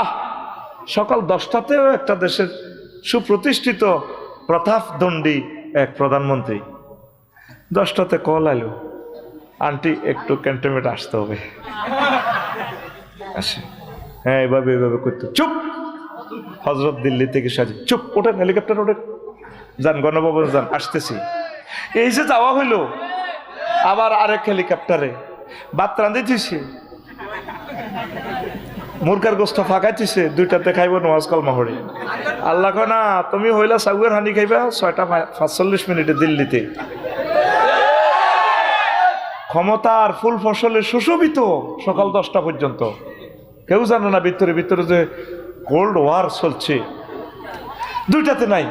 আহ, সকাল 10টাতেও একটা দেশের সুপ্রতিষ্ঠিত প্রতাপদণ্ডী এক প্রধানমন্ত্রী, 10টাতে কল আইলো, আন্টি একটু ক্যান্টনমেন্ট আসতে হবে। আসে, হ্যাঁ এভাবে এভাবে করতো। চুপ, হজরত দিল্লি থেকে সাজি, চুপ, ওঠেন হেলিকপ্টার ওঠেন, যান গণভবন যান, আসতেছি। এই যে যাওয়া হইলো, আবার আরেক হেলিকপ্টারে ভাত রাঁধিতেছি, মুরগার গোস্ত ফাঁকাইতেছে, 2টাতে খাইব নওয়াজ কলমা হরে। আল্লাহ কয় না, তুমি হইলা সাউয়ের হানি খাইবা 6:45 দিল্লিতে। ক্ষমতার ফুল ফসলে সুশোভিত সকাল 10টা পর্যন্ত। কেউ জানে না ভিতরে ভিতরে যে কোল্ড ওয়ার চলছে। 2টাতে নাই,